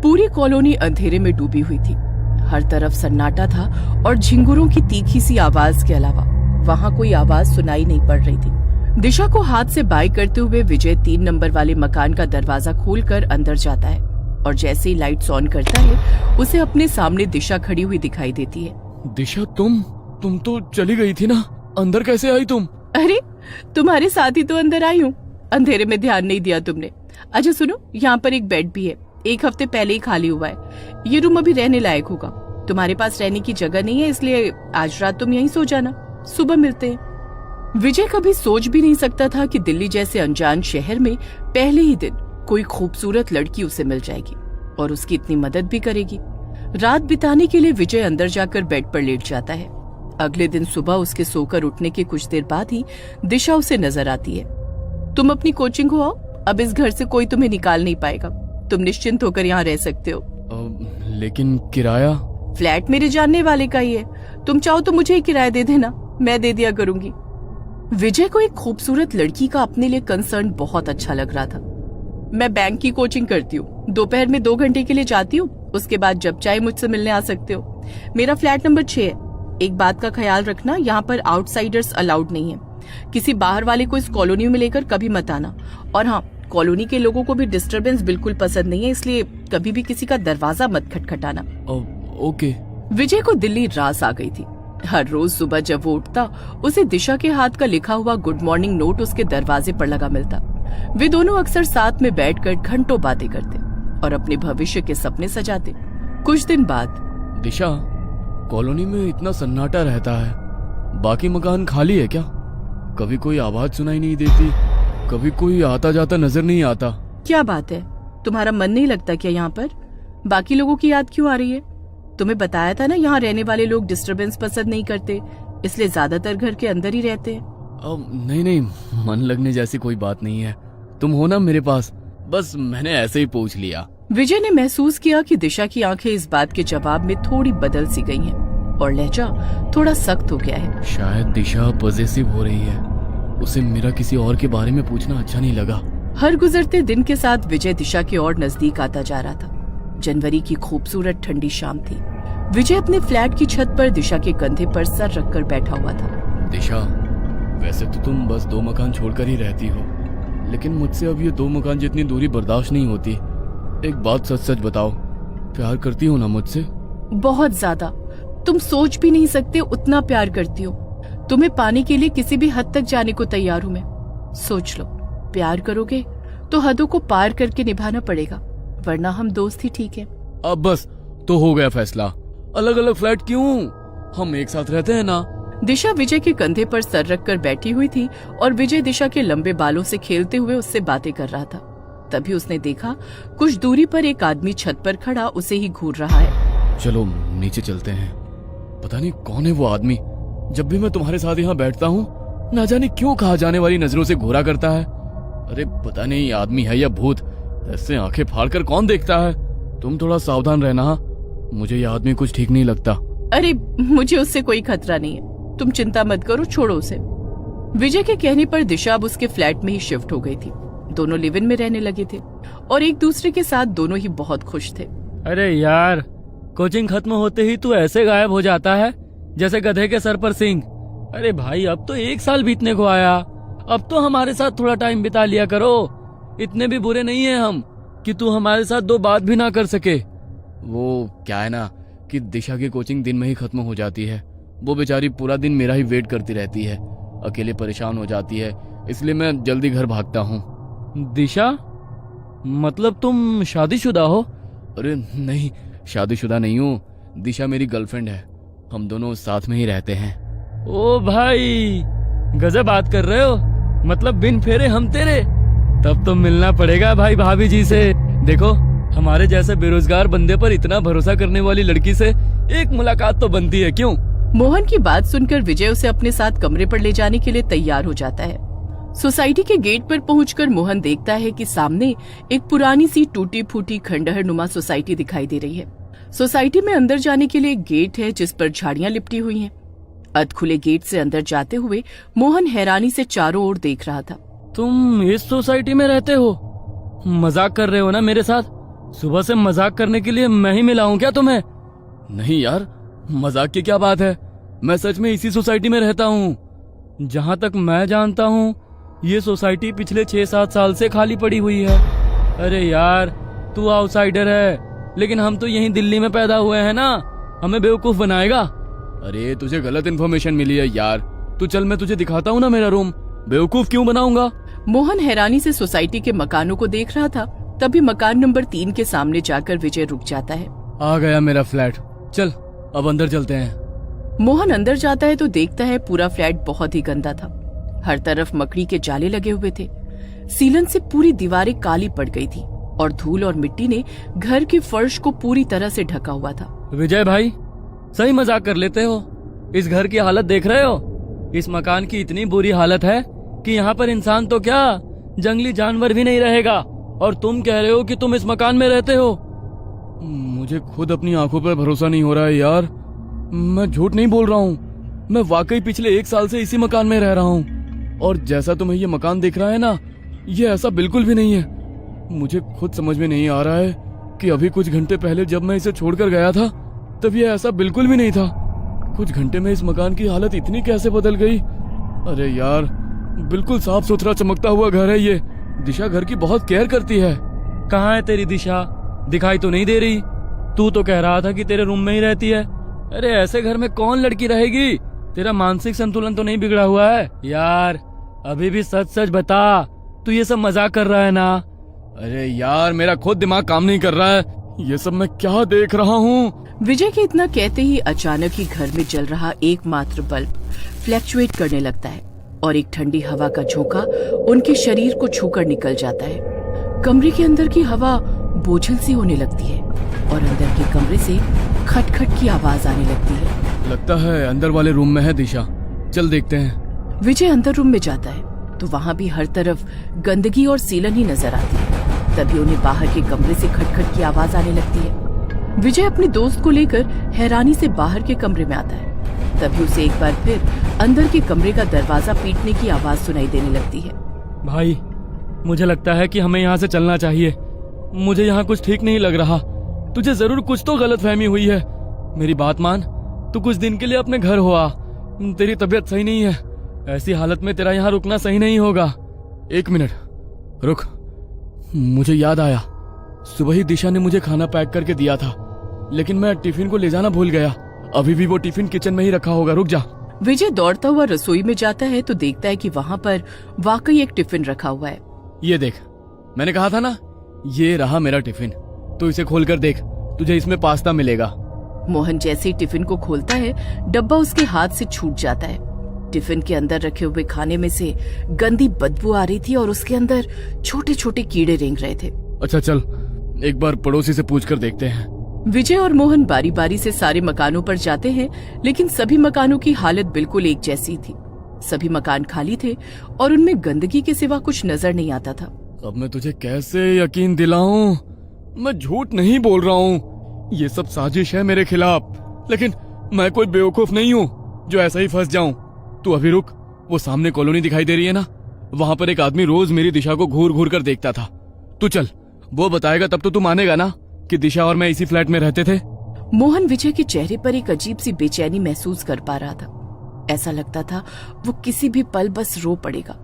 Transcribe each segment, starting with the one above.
पूरी कॉलोनी अंधेरे में डूबी हुई थी। हर तरफ सन्नाटा था और झिंगुरों की तीखी सी आवाज के अलावा वहां कोई आवाज सुनाई नहीं पड़ रही थी। दिशा को हाथ से बाय करते हुए विजय 3 नंबर वाले मकान का दरवाजा खोलकर अंदर जाता है और जैसे ही लाइट्स ऑन करता है उसे अपने सामने दिशा खड़ी हुई दिखाई देती है। दिशा, तुम तो चली गई थी ना, अंदर कैसे आई तुम? अरे तुम्हारे साथ ही तो अंदर आई हूँ, अंधेरे में ध्यान नहीं दिया तुमने। अच्छा सुनो, यहाँ पर एक बेड भी है, 1 हफ्ते पहले ही खाली हुआ है। ये रूम अभी रहने लायक होगा। तुम्हारे पास रहने की जगह नहीं है, इसलिए आज रात तुम यहीं सो जाना, सुबह मिलते हैं। विजय कभी सोच भी नहीं सकता था कि दिल्ली जैसे अनजान शहर में पहले ही दिन कोई खूबसूरत लड़की उसे मिल जाएगी और उसकी इतनी मदद भी करेगी। रात बिताने के लिए विजय अंदर जाकर बेड पर लेट जाता है। अगले दिन सुबह उसके सोकर उठने के कुछ देर बाद ही दिशा उसे नजर आती है। तुम अपनी कोचिंग को आओ, अब इस घर से कोई तुम्हें निकाल नहीं पाएगा। तुम निश्चिंत होकर यहाँ रह सकते हो। लेकिन किराया? फ्लैट मेरे जानने वाले का ही है, तुम चाहो तो मुझे ही किराया दे देना, मैं दे दिया करूंगी। विजय को एक खूबसूरत लड़की का अपने लिए कंसर्न बहुत अच्छा लग रहा था। मैं बैंक की कोचिंग करती हूँ, दोपहर में 2 घंटे के लिए जाती हूँ, उसके बाद जब चाहे मुझसे मिलने आ सकते हो। मेरा फ्लैट नंबर 6 है। एक बात का ख्याल रखना, यहाँ पर आउटसाइडर्स अलाउड नहीं है। किसी बाहर वाले को इस कॉलोनी में लेकर कभी मत आना। और हाँ, कॉलोनी के लोगों को भी डिस्टरबेंस बिल्कुल पसंद नहीं है, इसलिए कभी भी किसी का दरवाजा मत खटखटाना। ओके। विजय को दिल्ली रास आ गई थी। हर रोज सुबह जब वो उठता, उसे दिशा के हाथ का लिखा हुआ गुड मॉर्निंग नोट उसके दरवाजे पर लगा मिलता। वे दोनों अक्सर साथ में बैठकर घंटों बातें करते और अपने भविष्य के सपने सजाते। कुछ दिन बाद, दिशा, कॉलोनी में इतना सन्नाटा रहता है, बाकी मकान खाली है क्या? कभी कोई आवाज सुनाई नहीं देती, कभी कोई आता जाता नजर नहीं आता। क्या बात है, तुम्हारा मन नहीं लगता क्या यहाँ पर? बाकी लोगों की याद क्यों आ रही है? तुम्हें बताया था ना, यहाँ रहने वाले लोग डिस्टरबेंस पसंद नहीं करते, इसलिए ज्यादातर घर के अंदर ही रहते हैं। नहीं, मन लगने जैसी कोई बात नहीं है। तुम हो ना मेरे पास, बस मैंने ऐसे ही पूछ लिया। विजय ने महसूस किया कि दिशा की आंखें इस बात के जवाब में थोड़ी बदल सी गई हैं और लहजा थोड़ा सख्त हो गया है। शायद दिशा पॉजेसिव हो रही है, उसे मेरा किसी और के बारे में पूछना अच्छा नहीं लगा। हर गुजरते दिन के साथ विजय दिशा के और नजदीक आता जा रहा था। जनवरी की खूबसूरत ठंडी शाम थी। विजय अपने फ्लैट की छत पर दिशा के कंधे पर सर रखकर बैठा हुआ था। दिशा, वैसे तो तुम बस 2 मकान छोड़कर ही रहती हो, लेकिन मुझसे अब ये 2 मकान जितनी दूरी बर्दाश्त नहीं होती। एक बात सच बताओ, प्यार करती हो ना मुझसे? बहुत ज्यादा। तुम सोच भी नहीं सकते उतना प्यार करती हो। तुम्हें पाने के लिए किसी भी हद तक जाने को तैयार हूँ मैं। सोच लो, प्यार करोगे तो हदों को पार करके निभाना पड़ेगा, वरना हम दोस्त ही ठीक है। अब बस तो हो गया फैसला। अलग अलग फ्लैट क्यों, हम एक साथ रहते हैं ना। दिशा विजय के कंधे पर सर रखकर बैठी हुई थी और विजय दिशा के लंबे बालों से खेलते हुए उससे बातें कर रहा था। तभी उसने देखा कुछ दूरी पर एक आदमी छत पर खड़ा उसे ही घूर रहा है। चलो नीचे चलते हैं। पता नहीं कौन है वो आदमी, जब भी मैं तुम्हारे साथ यहाँ बैठता हूँ ना जाने क्यों कहा जाने वाली नजरों से घूरा करता है। अरे पता नहीं आदमी है या भूत, ऐसे आंखें फाड़कर कौन देखता है। तुम थोड़ा सावधान रहना, मुझे ये आदमी कुछ ठीक नहीं लगता। अरे मुझे उससे कोई खतरा नहीं है, तुम चिंता मत करो, छोड़ो उसे। विजय के कहने पर दिशा अब उसके फ्लैट में ही शिफ्ट हो गई थी। दोनों लिव इन में रहने लगे थे और एक दूसरे के साथ दोनों ही बहुत खुश थे। अरे यार, कोचिंग खत्म होते ही तू ऐसे गायब हो जाता है जैसे गधे के सर पर सींग। अरे भाई, अब तो 1 साल बीतने को आया, अब तो हमारे साथ थोड़ा टाइम बिता लिया करो। इतने भी बुरे नहीं है हम कि तू हमारे साथ 2 बात भी ना कर सके। वो क्या है ना कि दिशा की कोचिंग दिन में ही खत्म हो जाती है। वो बेचारी पूरा दिन मेरा ही वेट करती रहती है, अकेले परेशान हो जाती है, इसलिए मैं जल्दी घर भागता हूँ। दिशा, मतलब तुम शादीशुदा हो? अरे नहीं, शादीशुदा नहीं हूँ, दिशा मेरी गर्लफ्रेंड है, हम दोनों साथ में ही रहते हैं। ओ भाई, गजब बात कर रहे हो, मतलब बिन फेरे हम तेरे। तब तो मिलना पड़ेगा भाई भाभी जी से। देखो, हमारे जैसे बेरोजगार बंदे पर इतना भरोसा करने वाली लड़की से एक मुलाकात तो बनती है, क्यों? मोहन की बात सुनकर विजय उसे अपने साथ कमरे पर ले जाने के लिए तैयार हो जाता है। सोसाइटी के गेट पर पहुंचकर मोहन देखता है कि सामने एक पुरानी सी टूटी फूटी खंडहर नुमा सोसाइटी दिखाई दे रही है। सोसाइटी में अंदर जाने के लिए एक गेट है जिस पर झाड़ियां लिपटी हुई हैं। अधखुले गेट से अंदर जाते हुए मोहन हैरानी से चारों ओर देख रहा था। तुम इस सोसाइटी में रहते हो? मजाक कर रहे हो ना मेरे साथ? सुबह से मजाक करने के लिए मैं ही मिला हूँ क्या तुम्हें? नहीं यार, मजाक की क्या बात है, मैं सच में इसी सोसाइटी में रहता हूँ। जहाँ तक मैं जानता हूँ ये सोसाइटी पिछले 6-7 साल से खाली पड़ी हुई है। अरे यार, तू आउटसाइडर है, लेकिन हम तो यहीं दिल्ली में पैदा हुए हैं ना, हमें बेवकूफ बनाएगा? अरे तुझे गलत इन्फॉर्मेशन मिली है यार, तू चल मैं तुझे दिखाता हूँ ना मेरा रूम। बेवकूफ क्यों बनाऊंगा? मोहन हैरानी से सोसाइटी के मकानों को देख रहा था, तभी मकान नंबर 3 के सामने जाकर विजय रुक जाता है। आ गया मेरा फ्लैट, चल अब अंदर चलते हैं। मोहन अंदर जाता है तो देखता है पूरा फ्लैट बहुत ही गंदा था। हर तरफ मकड़ी के जाले लगे हुए थे। सीलन से पूरी दीवारें काली पड़ गई थी और धूल और मिट्टी ने घर के फर्श को पूरी तरह से ढका हुआ था। विजय भाई, सही मजाक कर लेते हो? इस घर की हालत देख रहे हो? इस मकान की इतनी बुरी हालत है कि यहाँ पर इंसान तो क्या, जंगली जानवर भी नहीं रहेगा, और तुम कह रहे हो कि तुम इस मकान में रहते हो? मुझे खुद अपनी आंखों पर भरोसा नहीं हो रहा है यार, मैं झूठ नहीं बोल रहा हूँ, मैं वाकई पिछले 1 साल से इसी मकान में रह रहा हूँ। और जैसा तुम्हें ये मकान दिख रहा है ना, ये ऐसा बिल्कुल भी नहीं है। मुझे खुद समझ में नहीं आ रहा है कि अभी कुछ घंटे पहले जब मैं इसे छोड़कर गया था तब ये ऐसा बिल्कुल भी नहीं था। कुछ घंटे में इस मकान की हालत इतनी कैसे बदल गई? अरे यार, बिल्कुल साफ सुथरा चमकता हुआ घर है ये। दिशा घर की बहुत केयर करती है। कहाँ है तेरी दिशा? दिखाई तो नहीं दे रही। तू तो कह रहा था कि तेरे रूम में ही रहती है। अरे ऐसे घर में कौन लड़की रहेगी? तेरा मानसिक संतुलन तो नहीं बिगड़ा हुआ है? यार अभी भी सच सच बता, तू ये सब मजाक कर रहा है ना? अरे यार, मेरा खुद दिमाग काम नहीं कर रहा है, ये सब मैं क्या देख रहा हूँ? विजय के इतना कहते ही अचानक ही घर में जल रहा एकमात्र बल्ब फ्लैक्चुएट करने लगता है और एक ठंडी हवा का झोंका उनके शरीर को छूकर निकल जाता है। कमरे के अंदर की हवा बोझिल सी होने लगती है और अंदर के कमरे से खटखट की आवाज आने लगती है। लगता है अंदर वाले रूम में है दिशा, चल देखते हैं। विजय अंदर रूम में जाता है तो वहाँ भी हर तरफ गंदगी और सीलन ही नजर आती है। तभी उन्हें बाहर के कमरे से खटखट की आवाज आने लगती है। विजय अपने दोस्त को लेकर हैरानी से बाहर के कमरे में आता है। तभी उसे एक बार फिर अंदर के कमरे का दरवाजा पीटने की आवाज सुनाई देने लगती है। भाई, मुझे लगता है कि हमें यहाँ से चलना चाहिए। मुझे यहाँ कुछ ठीक नहीं लग रहा। तुझे जरूर कुछ तो गलतफहमी हुई है। मेरी बात मान, तू कुछ दिन के लिए अपने घर हो आ। तेरी तबीयत सही नहीं है, ऐसी हालत में तेरा यहाँ रुकना सही नहीं होगा। 1 मिनट रुक, मुझे याद आया, सुबह ही दिशा ने मुझे खाना पैक करके दिया था, लेकिन मैं टिफिन को ले जाना भूल गया। अभी भी वो टिफिन किचन में ही रखा होगा, रुक जा। विजय दौड़ता हुआ रसोई में जाता है तो देखता है कि वहाँ पर वाकई एक टिफिन रखा हुआ है। ये देख, मैंने कहा था ना, ये रहा मेरा टिफिन, तो इसे खोलकर देख, तुझे इसमें पास्ता मिलेगा। मोहन जैसे ही टिफिन को खोलता है, डब्बा उसके हाथ से छूट जाता है। टिफिन के अंदर रखे हुए खाने में से गंदी बदबू आ रही थी और उसके अंदर छोटे छोटे कीड़े रेंग रहे थे। अच्छा चल, एक बार पड़ोसी से पूछ कर देखते हैं। विजय और मोहन बारी बारी से सारे मकानों पर जाते हैं, लेकिन सभी मकानों की हालत बिल्कुल एक जैसी थी। सभी मकान खाली थे और उनमें गंदगी के सिवा कुछ नजर नहीं आता था। अब मैं तुझे कैसे यकीन दिलाऊं? मैं झूठ नहीं बोल रहा हूँ, ये सब साजिश है मेरे खिलाफ, लेकिन मैं कोई बेवकूफ नहीं हूँ जो ऐसा ही फंस जाऊं। तू अभी रुक, वो सामने कॉलोनी दिखाई दे रही है ना, वहाँ पर एक आदमी रोज मेरी दिशा को घूर घूर कर देखता था। तू चल, वो बताएगा तब तो तू मानेगा ना कि दिशा और मैं इसी फ्लैट में रहते थे। मोहन विजय के चेहरे पर एक अजीब सी बेचैनी महसूस कर पा रहा था। ऐसा लगता था वो किसी भी पल बस रो पड़ेगा।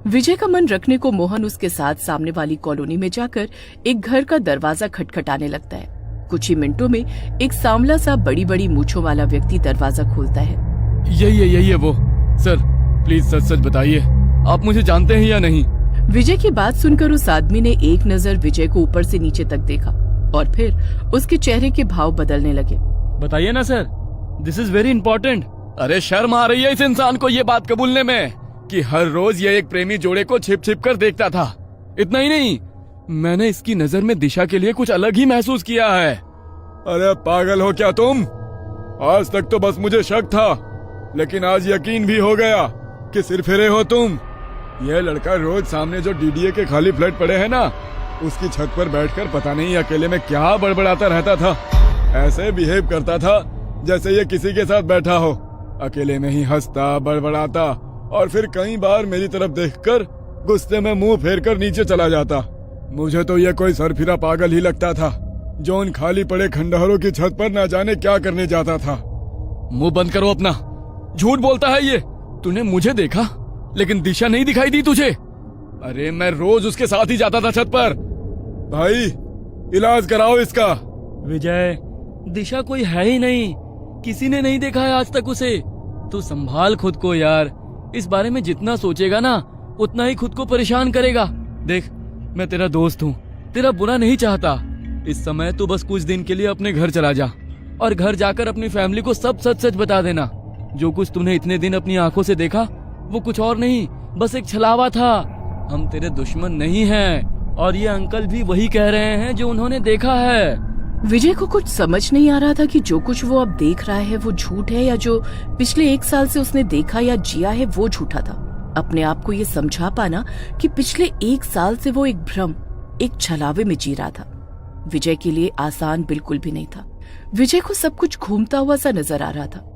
विजय का मन रखने को मोहन उसके साथ सामने वाली कॉलोनी में जाकर एक घर का दरवाजा खटखटाने लगता है। कुछ ही मिनटों में एक सांवला सा बड़ी बड़ी मूंछों वाला व्यक्ति दरवाजा खोलता है। यही है वो। सर प्लीज सच सच बताइए, आप मुझे जानते हैं या नहीं? विजय की बात सुनकर उस आदमी ने एक नजर विजय को ऊपर से नीचे तक देखा और फिर उसके चेहरे के भाव बदलने लगे। बताइए ना sir, this is very important. अरे शर्म आ रही है इस इंसान को ये बात कबूलने में कि हर रोज ये एक प्रेमी जोड़े को छिप छिप कर देखता था। इतना ही नहीं, मैंने इसकी नजर में दिशा के लिए कुछ अलग ही महसूस किया है। अरे पागल हो क्या तुम? आज तक तो बस मुझे शक था, लेकिन आज यकीन भी हो गया कि सिर फिरे हो तुम। यह लड़का रोज सामने जो डीडीए के खाली फ्लैट पड़े हैं ना, उसकी छत पर बैठकर पता नहीं अकेले में क्या बड़बड़ाता रहता था। ऐसे बिहेव करता था जैसे ये किसी के साथ बैठा हो, अकेले में ही हंसता बड़बड़ाता और फिर कई बार मेरी तरफ देखकर गुस्से में मुंह फेर कर नीचे चला जाता। मुझे तो ये कोई सरफिरा पागल ही लगता था जो उन खाली पड़े खंडहरों की छत पर ना जाने क्या करने जाता था। मुंह बंद करो अपना, झूठ बोलता है ये। तूने मुझे देखा लेकिन दिशा नहीं दिखाई दी तुझे? अरे मैं रोज उसके साथ ही जाता था छत पर। भाई इलाज कराओ इसका। विजय, दिशा कोई है ही नहीं, किसी ने नहीं देखा है आज तक उसे। तू संभाल खुद को यार, इस बारे में जितना सोचेगा ना उतना ही खुद को परेशान करेगा। देख, मैं तेरा दोस्त हूँ, तेरा बुरा नहीं चाहता। इस समय तू बस कुछ दिन के लिए अपने घर चला जा और घर जाकर अपनी फैमिली को सब सच सच बता देना। जो कुछ तूने इतने दिन अपनी आंखों से देखा वो कुछ और नहीं, बस एक छलावा था। हम तेरे दुश्मन नहीं हैं और ये अंकल भी वही कह रहे हैं जो उन्होंने देखा है। विजय को कुछ समझ नहीं आ रहा था कि जो कुछ वो अब देख रहा है वो झूठ है या जो पिछले 1 साल से उसने देखा या जिया है वो झूठा था। अपने आप को ये समझा पाना कि पिछले 1 साल से वो एक भ्रम, एक छलावे में जी रहा था, विजय के लिए आसान बिल्कुल भी नहीं था। विजय को सब कुछ घूमता हुआ सा नजर आ रहा था।